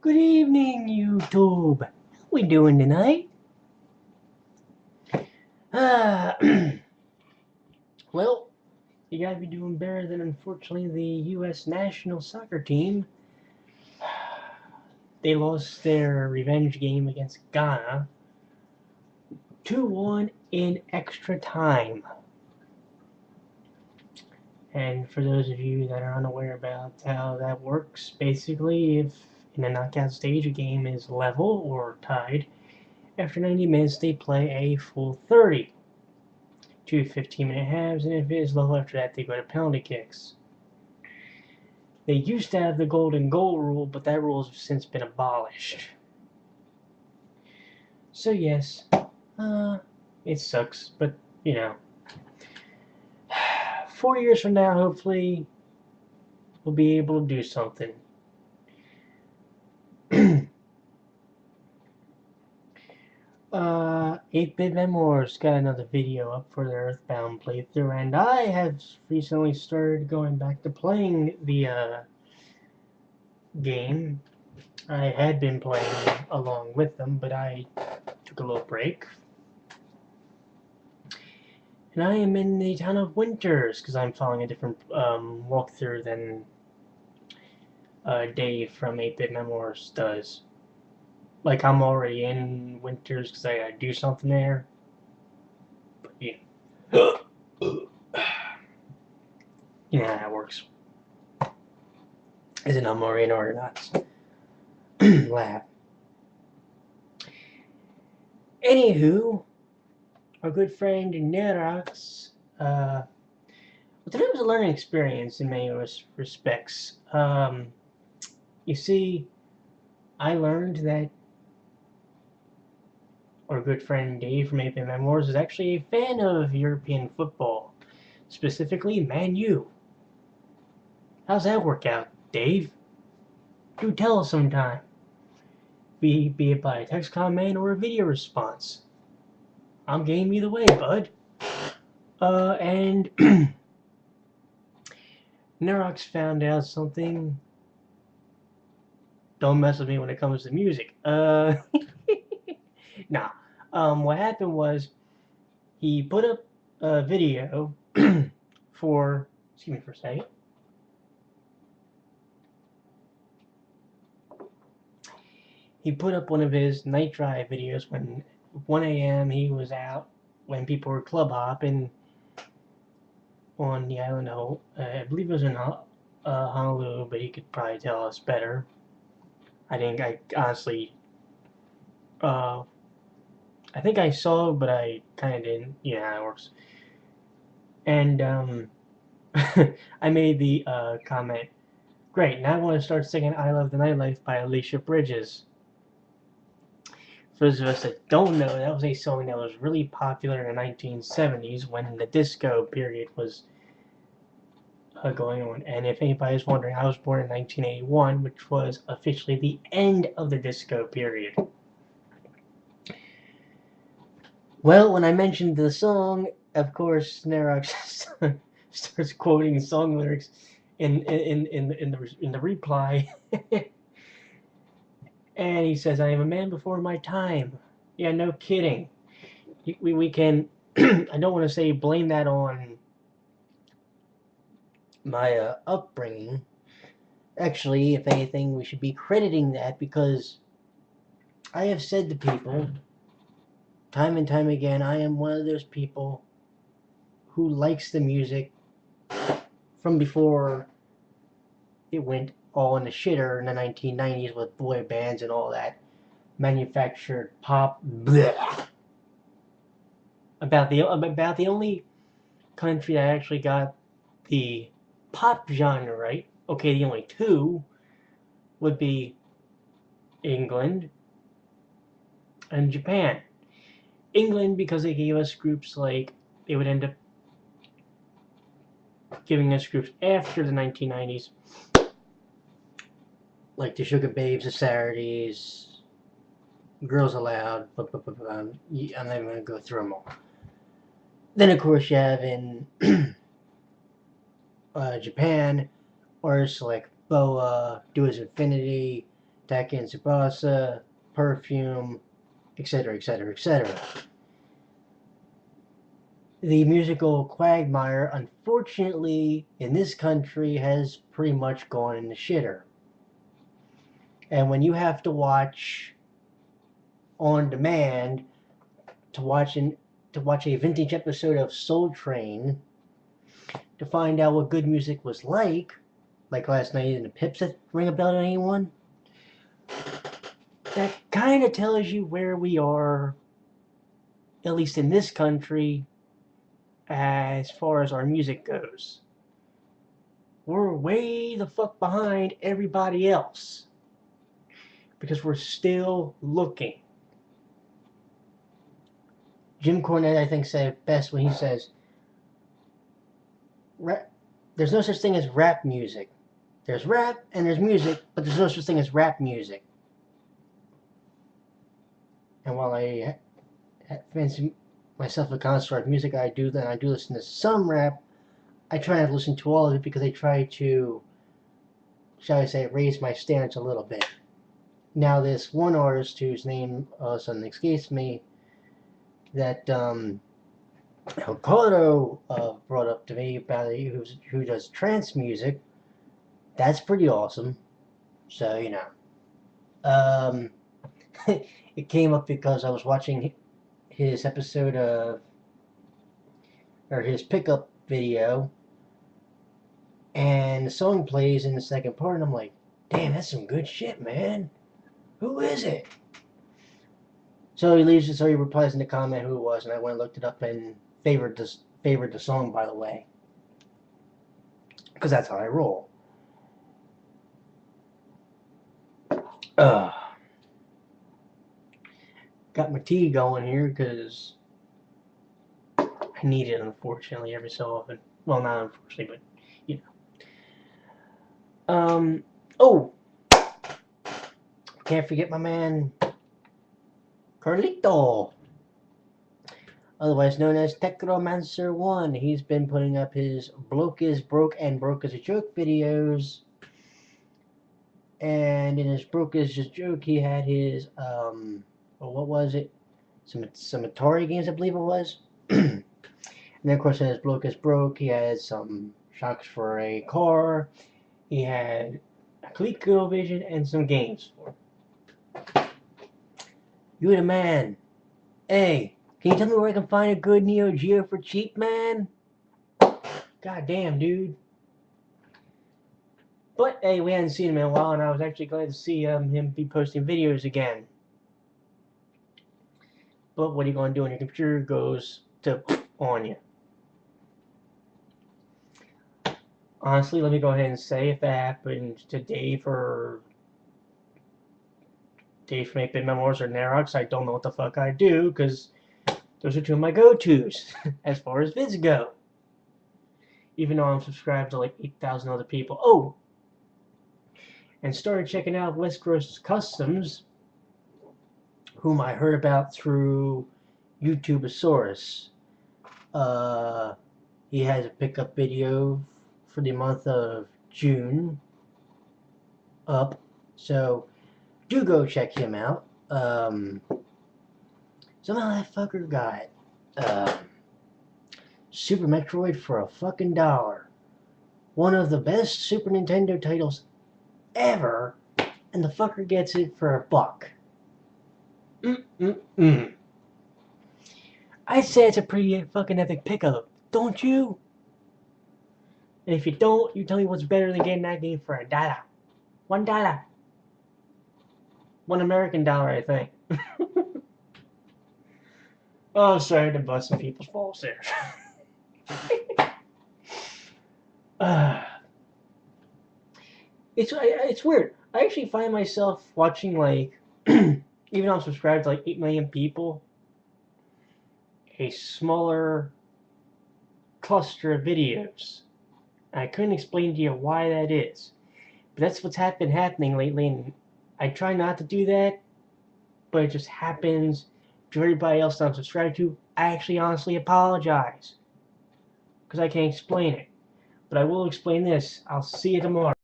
Good evening, YouTube. How we doing tonight? Well, you gotta be doing better than, unfortunately, the U.S. national soccer team. They lost their revenge game against Ghana 2-1 in extra time. And for those of you that are unaware about how that works, basically, if in a knockout stage a game is level or tied, after 90 minutes they play a full 30. 2 15-minute halves, and if it is level after that, they go to penalty kicks. They used to have the golden goal rule, but that rule has since been abolished. So yes, it sucks, but you know, 4 years from now, hopefully, we'll be able to do something. 8-Bit Memoirs got another video up for their Earthbound playthrough, and I have recently started going back to playing the game. I had been playing along with them, but I took a little break. And I am in the town of Winters, because I'm following a different walkthrough than Dave from 8-Bit Memoirs does. Like, I'm already in Winters because I gotta do something there. But yeah. You know how that works. Is it not more in or not? Laugh. Anywho, our good friend narox. Well, today was a learning experience in many respects. You see, I learned that our good friend Dave from 8-Bit Memoirs is actually a fan of European football, specifically Man U. How's that work out, Dave? Do tell us sometime. Be it by a text comment or a video response. I'm game either way, bud. And narox found out something. Don't mess with me when it comes to music. Nah. What happened was he put up a video for. Excuse me for a second. He put up one of his night drive videos when 1 a.m. he was out when people were club hopping on the island of, I believe it was in Honolulu, but he could probably tell us better. I honestly, I think I saw, but I kind of didn't. Yeah, it works. And I made the comment, great, now I want to start singing I Love the Nightlife by Alicia Bridges. For those of us that don't know, that was a song that was really popular in the 1970s when the disco period was going on. And if anybody's wondering, I was born in 1981, which was officially the end of the disco period. Well, when I mentioned the song, of course, narox starts quoting song lyrics in the reply. And he says, I am a man before my time. Yeah, no kidding. We can, I don't want to say blame that on my upbringing. Actually, if anything, we should be crediting that, because I have said to people time and time again, I am one of those people who likes the music from before it went all in the shitter in the 1990s with boy bands and all that manufactured pop. Bleh. About the only country that actually got the pop genre right, okay, the only two would be England and Japan. England, because they gave us groups like, they would end up giving us groups after the 1990s, like the Sugar Babes, the Saturdays, Girls Aloud. I'm not even going to go through them all. Then, of course, you have in Japan artists like Boa, Do As Infinity, Tekken, Tsubasa, Perfume, etc., etc., etc. The musical quagmire, unfortunately, in this country has pretty much gone in the shitter. And when you have to watch on demand to watch a vintage episode of Soul Train to find out what good music was like last night in the Pips that ring a bell to anyone, that kind of tells you where we are, at least in this country, as far as our music goes. We're way the fuck behind everybody else because we're still looking. Jim Cornette, I think, said it best when he says, there's no such thing as rap music. There's rap and there's music, but there's no such thing as rap music. And while I fancy myself a connoisseur of music, I do listen to some rap. I try not to listen to all of it because I try to, shall I say, raise my stance a little bit. Now, this one artist whose name suddenly escapes me, that Hokoto brought up to me about it, who does trance music. That's pretty awesome. So, you know. It came up because I was watching his episode of, or his pickup video, and the song plays in the second part, and I'm like, damn, that's some good shit, man. Who is it? So he replies in the comment who it was, and I went and looked it up and favored the song, by the way, because that's how I roll. Got my tea going here because I need it, unfortunately, every so often. Well, not unfortunately, but you know. Oh, can't forget my man Carlito, otherwise known as Techromancer 1. He's been putting up his Bloke is Broke and Broke is a Joke videos. And in his Broke is a Joke, he had his, what was it? Some Atari games, I believe it was. And then, of course, in his Bloke is Broke, he had some shocks for a car. He had a ColecoVision and some games. You the man. Hey, can you tell me where I can find a good Neo Geo for cheap, man? God damn, dude. But, hey, we hadn't seen him in a while, and I was actually glad to see him be posting videos again. But what are you going to do when your computer goes to on you? Honestly, let me go ahead and say, if that happened to Dave from 8-Bit Memoirs or Narox, I don't know what the fuck I'd do, because those are two of my go-tos as far as vids go. Even though I'm subscribed to like 8,000 other people. Oh! And started checking out wesgrosscustoms, whom I heard about through YouTubeosaurus. He has a pickup video for the month of June up, so do go check him out. Somehow that fucker got Super Metroid for a fucking $1. One of the best Super Nintendo titles ever, and the fucker gets it for $1. I'd say it's a pretty fucking epic pickup, don't you? And if you don't, you tell me what's better than getting that game for $1. $1. $1 American dollar, I think. Oh, sorry to bust some people's balls there. It's weird. I actually find myself watching, like, even though I'm subscribed to like 8 million people, a smaller cluster of videos. I couldn't explain to you why that is, but that's what's been happening lately, and I try not to do that, but it just happens. To everybody else that I'm subscribed to, I actually honestly apologize, because I can't explain it. But I will explain this. I'll see you tomorrow.